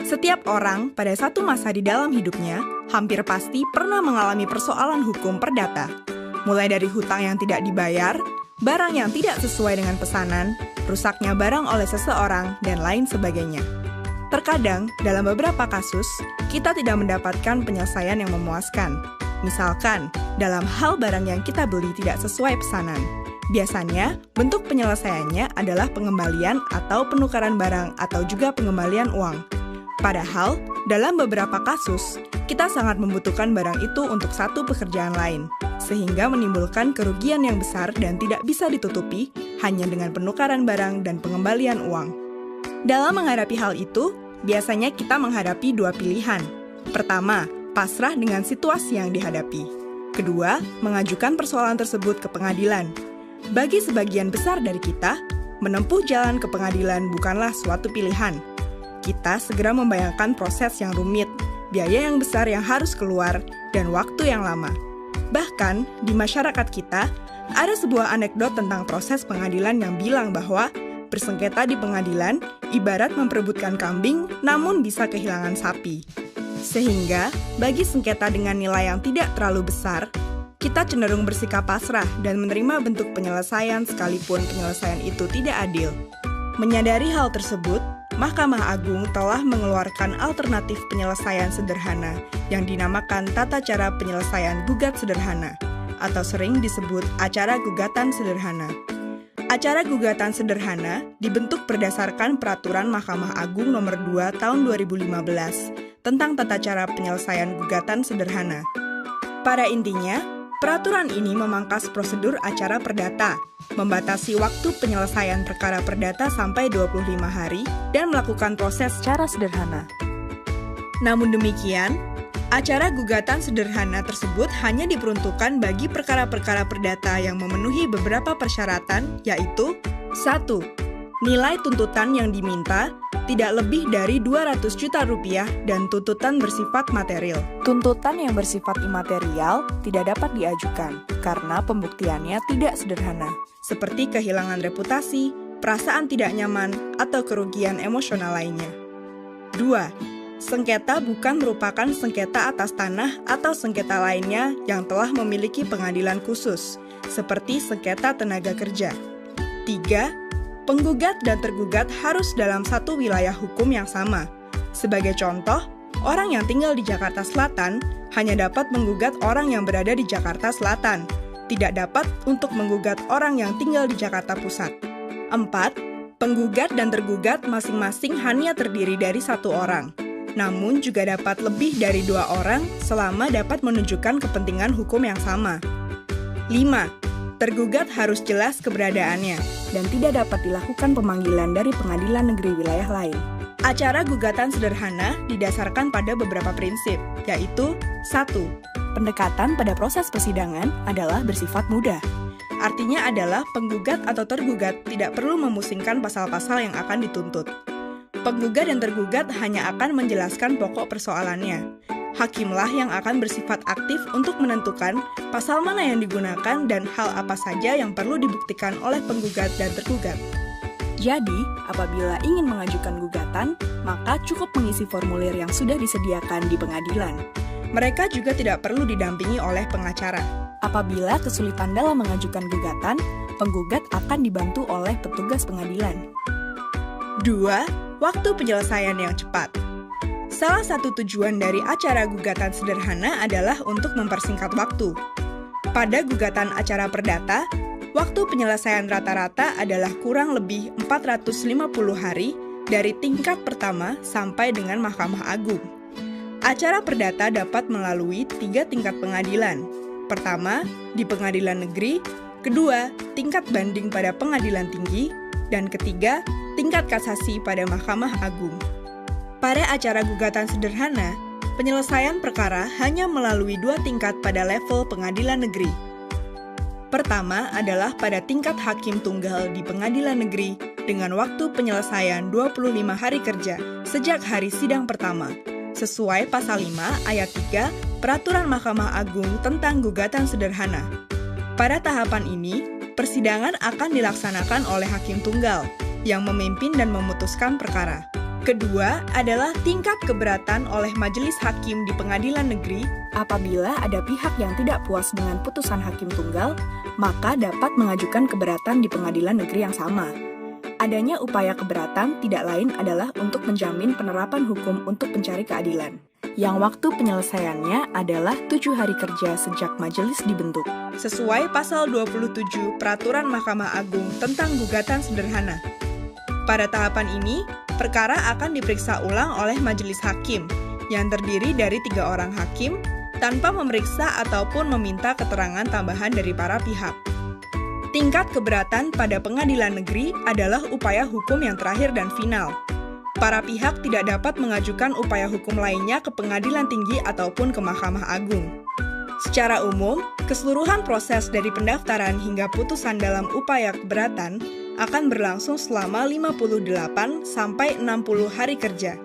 Setiap orang pada satu masa di dalam hidupnya hampir pasti pernah mengalami persoalan hukum perdata. Mulai dari hutang yang tidak dibayar, barang yang tidak sesuai dengan pesanan, rusaknya barang oleh seseorang, dan lain sebagainya. Terkadang, dalam beberapa kasus, kita tidak mendapatkan penyelesaian yang memuaskan. Misalkan, dalam hal barang yang kita beli tidak sesuai pesanan. Biasanya, bentuk penyelesaiannya adalah pengembalian atau penukaran barang atau juga pengembalian uang. Padahal, dalam beberapa kasus, kita sangat membutuhkan barang itu untuk satu pekerjaan lain, sehingga menimbulkan kerugian yang besar dan tidak bisa ditutupi hanya dengan penukaran barang dan pengembalian uang. Dalam menghadapi hal itu, biasanya kita menghadapi dua pilihan. Pertama, pasrah dengan situasi yang dihadapi. Kedua, mengajukan persoalan tersebut ke pengadilan. Bagi sebagian besar dari kita, menempuh jalan ke pengadilan bukanlah suatu pilihan. Kita segera membayangkan proses yang rumit, biaya yang besar yang harus keluar, dan waktu yang lama. Bahkan, di masyarakat kita, ada sebuah anekdot tentang proses pengadilan yang bilang bahwa bersengketa di pengadilan ibarat memperebutkan kambing, namun bisa kehilangan sapi. Sehingga, bagi sengketa dengan nilai yang tidak terlalu besar, kita cenderung bersikap pasrah dan menerima bentuk penyelesaian sekalipun penyelesaian itu tidak adil. Menyadari hal tersebut, Mahkamah Agung telah mengeluarkan alternatif penyelesaian sederhana yang dinamakan Tata Cara Penyelesaian Gugat Sederhana, atau sering disebut Acara Gugatan Sederhana. Acara Gugatan Sederhana dibentuk berdasarkan Peraturan Mahkamah Agung Nomor 2 Tahun 2015 tentang Tata Cara Penyelesaian Gugatan Sederhana. Pada intinya, peraturan ini memangkas prosedur acara perdata, membatasi waktu penyelesaian perkara perdata sampai 25 hari, dan melakukan proses secara sederhana. Namun demikian, acara gugatan sederhana tersebut hanya diperuntukkan bagi perkara-perkara perdata yang memenuhi beberapa persyaratan, yaitu 1. Nilai tuntutan yang diminta tidak lebih dari 200 juta rupiah dan tuntutan bersifat material. Tuntutan yang bersifat imaterial tidak dapat diajukan karena pembuktiannya tidak sederhana, seperti kehilangan reputasi, perasaan tidak nyaman, atau kerugian emosional lainnya. 2. Sengketa bukan merupakan sengketa atas tanah atau sengketa lainnya yang telah memiliki pengadilan khusus, seperti sengketa tenaga kerja. 3. Penggugat dan tergugat harus dalam satu wilayah hukum yang sama. Sebagai contoh, orang yang tinggal di Jakarta Selatan hanya dapat menggugat orang yang berada di Jakarta Selatan, tidak dapat untuk menggugat orang yang tinggal di Jakarta Pusat. 4. Penggugat dan tergugat masing-masing hanya terdiri dari satu orang, namun juga dapat lebih dari 2 orang selama dapat menunjukkan kepentingan hukum yang sama. 5. Tergugat harus jelas keberadaannya dan tidak dapat dilakukan pemanggilan dari pengadilan negeri wilayah lain. Acara gugatan sederhana didasarkan pada beberapa prinsip, yaitu 1. Pendekatan pada proses persidangan adalah bersifat mudah. Artinya adalah penggugat atau tergugat tidak perlu memusingkan pasal-pasal yang akan dituntut. Penggugat dan tergugat hanya akan menjelaskan pokok persoalannya. Hakimlah yang akan bersifat aktif untuk menentukan pasal mana yang digunakan dan hal apa saja yang perlu dibuktikan oleh penggugat dan tergugat. Jadi, apabila ingin mengajukan gugatan, maka cukup mengisi formulir yang sudah disediakan di pengadilan. Mereka juga tidak perlu didampingi oleh pengacara. Apabila kesulitan dalam mengajukan gugatan, penggugat akan dibantu oleh petugas pengadilan. 2. Waktu penyelesaian yang cepat. Salah satu tujuan dari acara gugatan sederhana adalah untuk mempersingkat waktu. Pada gugatan acara perdata, waktu penyelesaian rata-rata adalah kurang lebih 450 hari dari tingkat pertama sampai dengan Mahkamah Agung. Acara perdata dapat melalui 3 tingkat pengadilan. Pertama, di pengadilan negeri, kedua, tingkat banding pada pengadilan tinggi, dan ketiga, tingkat kasasi pada Mahkamah Agung. Pada acara gugatan sederhana, penyelesaian perkara hanya melalui 2 tingkat pada level pengadilan negeri. Pertama adalah pada tingkat hakim tunggal di pengadilan negeri dengan waktu penyelesaian 25 hari kerja sejak hari sidang pertama, sesuai pasal 5 ayat 3 Peraturan Mahkamah Agung tentang gugatan sederhana. Pada tahapan ini, persidangan akan dilaksanakan oleh hakim tunggal yang memimpin dan memutuskan perkara. Kedua adalah tingkat keberatan oleh majelis hakim di pengadilan negeri. Apabila ada pihak yang tidak puas dengan putusan hakim tunggal, maka dapat mengajukan keberatan di pengadilan negeri yang sama. Adanya upaya keberatan tidak lain adalah untuk menjamin penerapan hukum untuk pencari keadilan, yang waktu penyelesaiannya adalah 7 hari kerja sejak majelis dibentuk, sesuai pasal 27 Peraturan Mahkamah Agung tentang gugatan sederhana. Pada tahapan ini, perkara akan diperiksa ulang oleh majelis hakim, yang terdiri dari 3 orang hakim, tanpa memeriksa ataupun meminta keterangan tambahan dari para pihak. Tingkat keberatan pada pengadilan negeri adalah upaya hukum yang terakhir dan final. Para pihak tidak dapat mengajukan upaya hukum lainnya ke pengadilan tinggi ataupun ke Mahkamah Agung. Secara umum, keseluruhan proses dari pendaftaran hingga putusan dalam upaya keberatan akan berlangsung selama 58 sampai 60 hari kerja.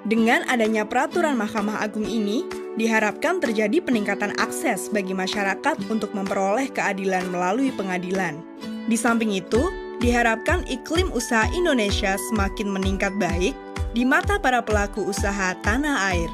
Dengan adanya peraturan Mahkamah Agung ini, diharapkan terjadi peningkatan akses bagi masyarakat untuk memperoleh keadilan melalui pengadilan. Di samping itu, diharapkan iklim usaha Indonesia semakin meningkat baik di mata para pelaku usaha tanah air.